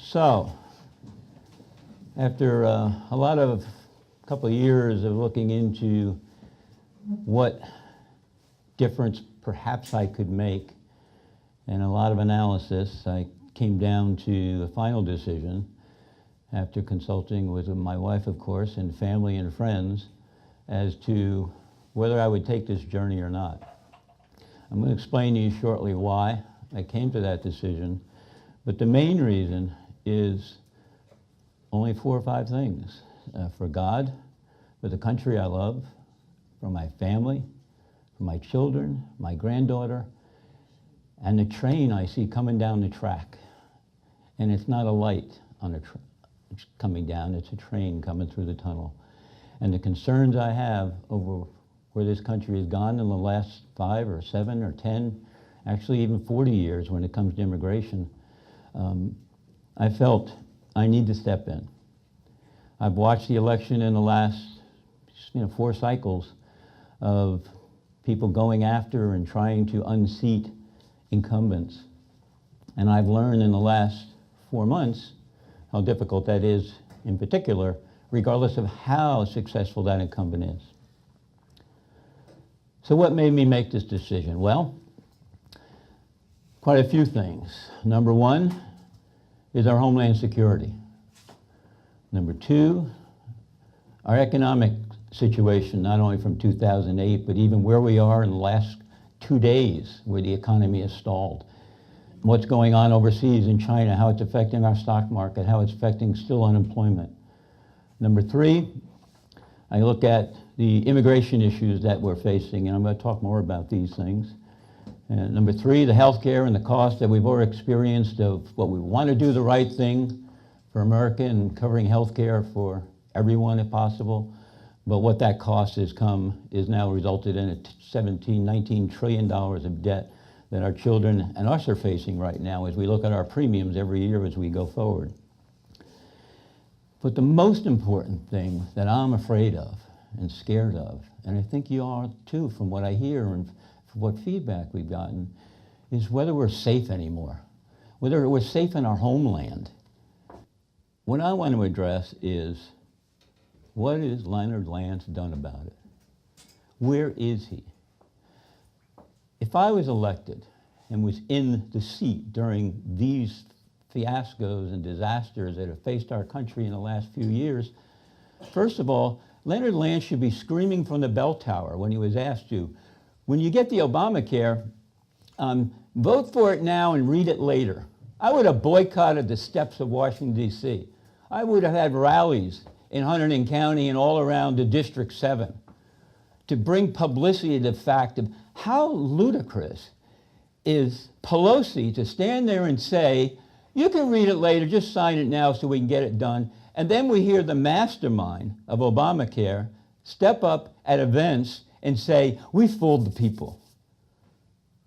So, after a couple of years of looking into what difference perhaps I could make, and a lot of analysis, I came down to a final decision after consulting with my wife, of course, and family and friends as to whether I would take this journey or not. I'm going to explain to you shortly why I came to that decision, but the main reason is only 4 or 5 things. For God, for the country I love, for my family, for my children, my granddaughter, and the train I see coming down the track. And it's not a light on a coming down, it's a train coming through the tunnel. And the concerns I have over where this country has gone in the last 5 or 7 or 10, actually even 40 years when it comes to immigration, I felt I need to step in. I've watched the election in the last 4 cycles of people going after and trying to unseat incumbents. And I've learned in the last 4 months how difficult that is in particular, regardless of how successful that incumbent is. So what made me make this decision? Well, quite a few things. Number 1 is our homeland security. Number 2, our economic situation, not only from 2008, but even where we are in the last 2 days where the economy is stalled. What's going on overseas in China, how it's affecting our stock market, how it's affecting still unemployment. Number 3, I look at the immigration issues that we're facing, and I'm going to talk more about these things. And number 3, the health care and the cost that we've already experienced of what we want to do the right thing for America and covering health care for everyone if possible. But what that cost has is now resulted in a $17, $19 trillion of debt that our children and us are facing right now as we look at our premiums every year as we go forward. But the most important thing that I'm afraid of and scared of, and I think you are too from what I hear and from what feedback we've gotten, is whether we're safe anymore, whether we're safe in our homeland. What I want to address is, what has Leonard Lance done about it? Where is he? If I was elected and was in the seat during these fiascos and disasters that have faced our country in the last few years, first of all, Leonard Lance should be screaming from the bell tower when he was asked to, when you get the Obamacare, vote for it now and read it later. I would have boycotted the steps of Washington, D.C. I would have had rallies in Hunterdon County and all around the District 7 to bring publicity to the fact of how ludicrous is Pelosi to stand there and say, you can read it later, just sign it now so we can get it done. And then we hear the mastermind of Obamacare step up at events and say, we fooled the people.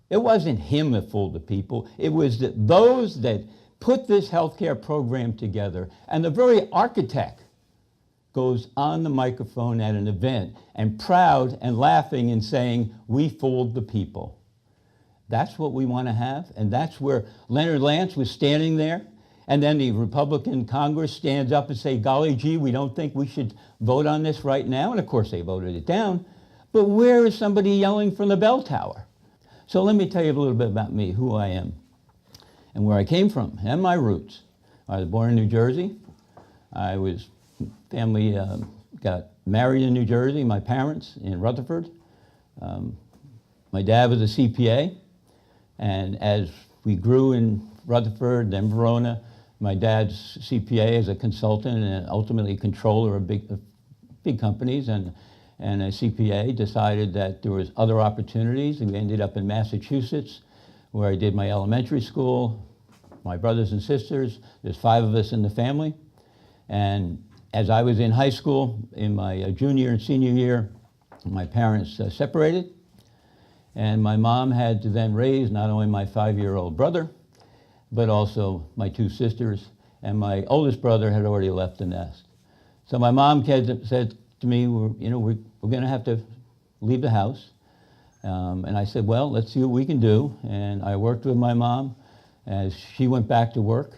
It wasn't him that fooled the people. It was those that put this health care program together. And the very architect goes on the microphone at an event and proud and laughing and saying, we fooled the people. That's what we want to have, and that's where Leonard Lance was standing there, and then the Republican Congress stands up and say, golly gee, we don't think we should vote on this right now, and of course they voted it down, but where is somebody yelling from the bell tower? So let me tell you a little bit about me, who I am, and where I came from, and my roots. I was born in New Jersey. I was family got married in New Jersey, my parents in Rutherford. My dad was a CPA, and as we grew in Rutherford, then Verona, my dad's CPA as a consultant and ultimately controller of big companies, and a CPA decided that there was other opportunities, and we ended up in Massachusetts, where I did my elementary school, my brothers and sisters. There's 5 of us in the family, and as I was in high school, in my junior and senior year, my parents separated, and my mom had to then raise not only my 5-year-old brother, but also my 2 sisters, and my oldest brother had already left the nest. So my mom said to me, we're going to have to leave the house. And I said, well, let's see what we can do. And I worked with my mom as she went back to work.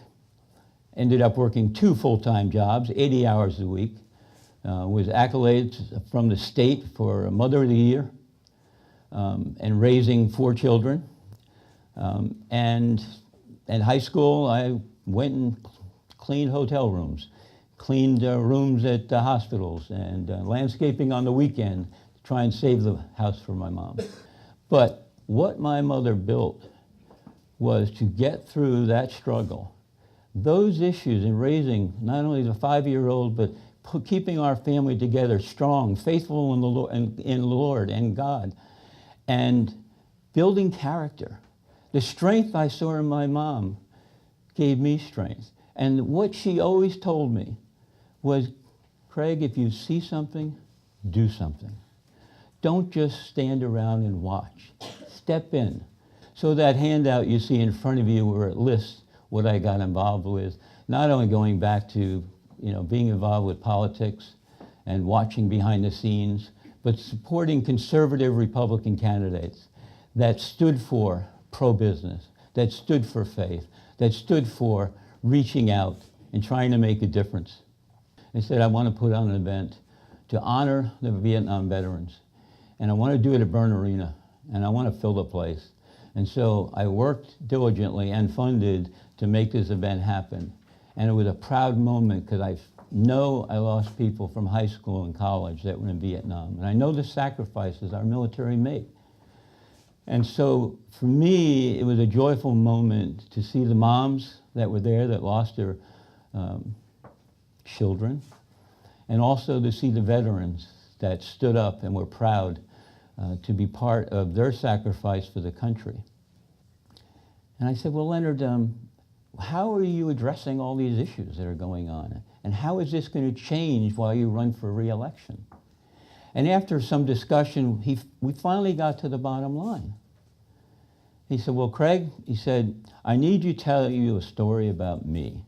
ended up working 2 full-time jobs, 80 hours a week, with accolades from the state for Mother of the Year, and raising 4 children. And at high school, I went and cleaned hotel rooms, cleaned rooms at hospitals, and landscaping on the weekend to try and save the house for my mom. But what my mother built was to get through that struggle. Those issues in raising not only the 5-year-old, but keeping our family together strong, faithful in the Lord and God, and building character. The strength I saw in my mom gave me strength. And what she always told me was, Craig, if you see something, do something. Don't just stand around and watch. Step in. So that handout you see in front of you where it lists what I got involved with, not only going back to being involved with politics and watching behind the scenes, but supporting conservative Republican candidates that stood for pro-business, that stood for faith, that stood for reaching out and trying to make a difference. I said, I want to put on an event to honor the Vietnam veterans, and I want to do it at Byrne Arena, and I want to fill the place. And so I worked diligently and funded to make this event happen. And it was a proud moment because I know I lost people from high school and college that were in Vietnam. And I know the sacrifices our military made. And so for me, it was a joyful moment to see the moms that were there that lost their children, and also to see the veterans that stood up and were proud to be part of their sacrifice for the country. And I said, well, Leonard, how are you addressing all these issues that are going on? And how is this going to change while you run for re-election? And after some discussion, we finally got to the bottom line. He said, well, Craig, he said, I need you to tell you a story about me.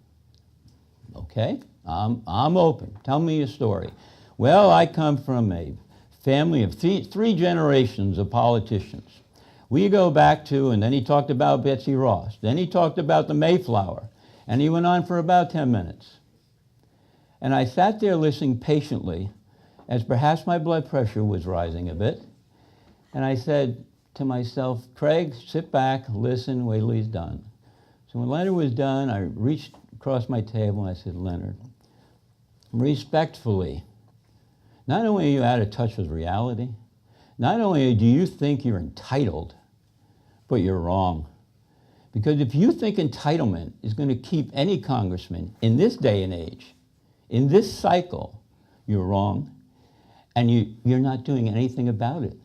Okay, I'm open. Tell me a story. Well, I come from a family of three generations of politicians. We go back to, and then he talked about Betsy Ross. Then he talked about the Mayflower. And he went on for about 10 minutes. And I sat there listening patiently as perhaps my blood pressure was rising a bit. And I said to myself, Craig, sit back, listen, wait till he's done. So when Leonard was done, I reached across my table and I said, Leonard, respectfully, not only are you out of touch with reality, not only do you think you're entitled, but you're wrong. Because if you think entitlement is going to keep any congressman in this day and age, in this cycle, you're wrong. And you're not doing anything about it.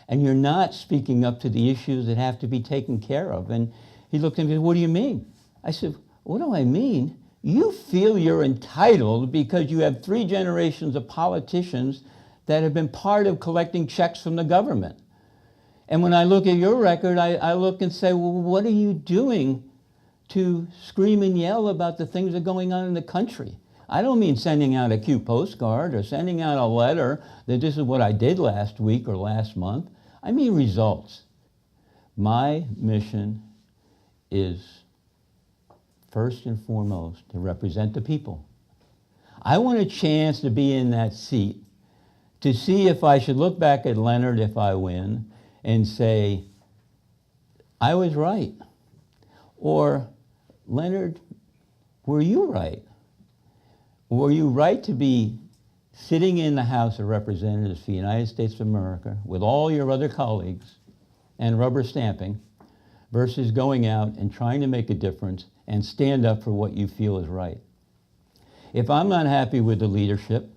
And you're not speaking up to the issues that have to be taken care of. And he looked at me and said, what do you mean? I said, what do I mean? You feel you're entitled because you have 3 generations of politicians that have been part of collecting checks from the government. And when I look at your record, I look and say, well, what are you doing to scream and yell about the things that are going on in the country? I don't mean sending out a cute postcard or sending out a letter that this is what I did last week or last month. I mean results. My mission is first and foremost to represent the people. I want a chance to be in that seat to see if I should look back at Leonard if I win and say, I was right. Or, Leonard, were you right? Were you right to be sitting in the House of Representatives for the United States of America with all your other colleagues and rubber stamping versus going out and trying to make a difference and stand up for what you feel is right? If I'm not happy with the leadership,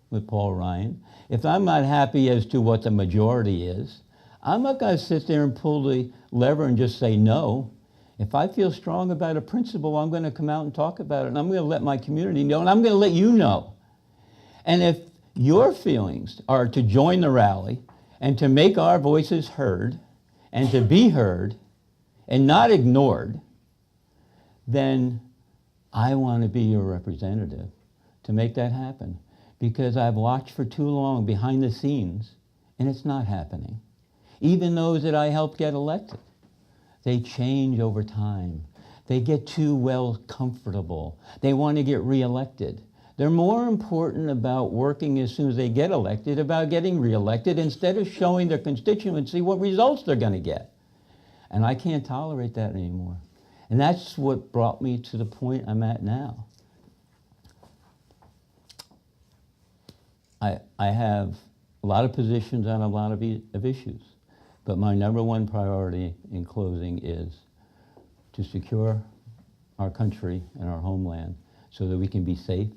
with Paul Ryan, if I'm not happy as to what the majority is, I'm not going to sit there and pull the lever and just say no. If I feel strong about a principle, I'm going to come out and talk about it, and I'm going to let my community know, and I'm going to let you know. And if your feelings are to join the rally and to make our voices heard and to be heard and not ignored, then I want to be your representative to make that happen. Because I've watched for too long behind the scenes, and it's not happening. Even those that I helped get elected, they change over time. They get too well comfortable. They want to get reelected. They're more important about working as soon as they get elected, about getting reelected, instead of showing their constituency what results they're going to get. And I can't tolerate that anymore. And that's what brought me to the point I'm at now. I have a lot of positions on a lot of issues, but my number one priority in closing is to secure our country and our homeland so that we can be safe,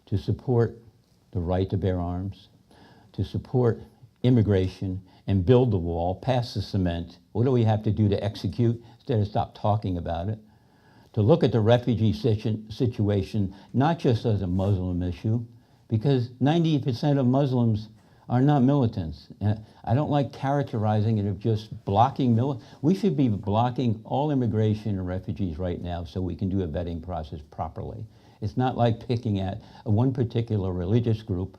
to support the right to bear arms, to support immigration and build the wall, pass the cement. What do we have to do to execute instead of stop talking about it? To look at the refugee situation not just as a Muslim issue, because 90% of Muslims are not militants. And I don't like characterizing it of just blocking we should be blocking all immigration and refugees right now so we can do a vetting process properly. It's not like picking at one particular religious group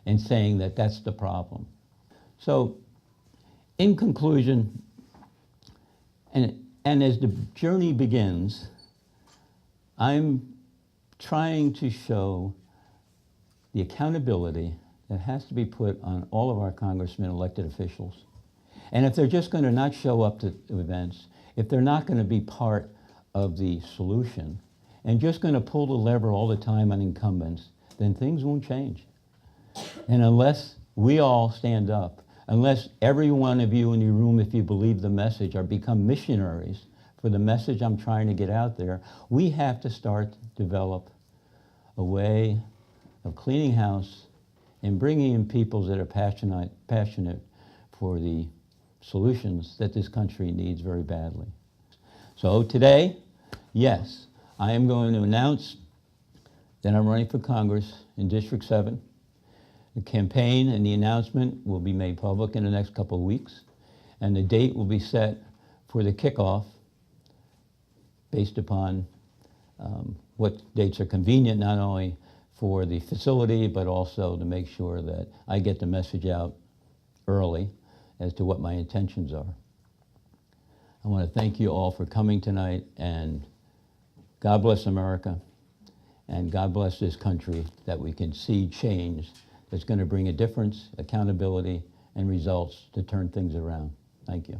and saying that that's the problem. So, in conclusion, and as the journey begins, I'm trying to show the accountability that has to be put on all of our congressmen, elected officials. And if they're just going to not show up to events, if they're not going to be part of the solution, and just going to pull the lever all the time on incumbents, then things won't change. And unless we all stand up, unless every one of you in your room, if you believe the message, are become missionaries for the message I'm trying to get out there, we have to start to develop a way of cleaning house and bringing in people that are passionate for the solutions that this country needs very badly. So today, yes, I am going to announce that I'm running for Congress in District 7. The campaign and the announcement will be made public in the next couple of weeks, and the date will be set for the kickoff based upon what dates are convenient, not only for the facility, but also to make sure that I get the message out early as to what my intentions are. I want to thank you all for coming tonight, and God bless America, and God bless this country, that we can see change that's going to bring a difference, accountability, and results to turn things around. Thank you.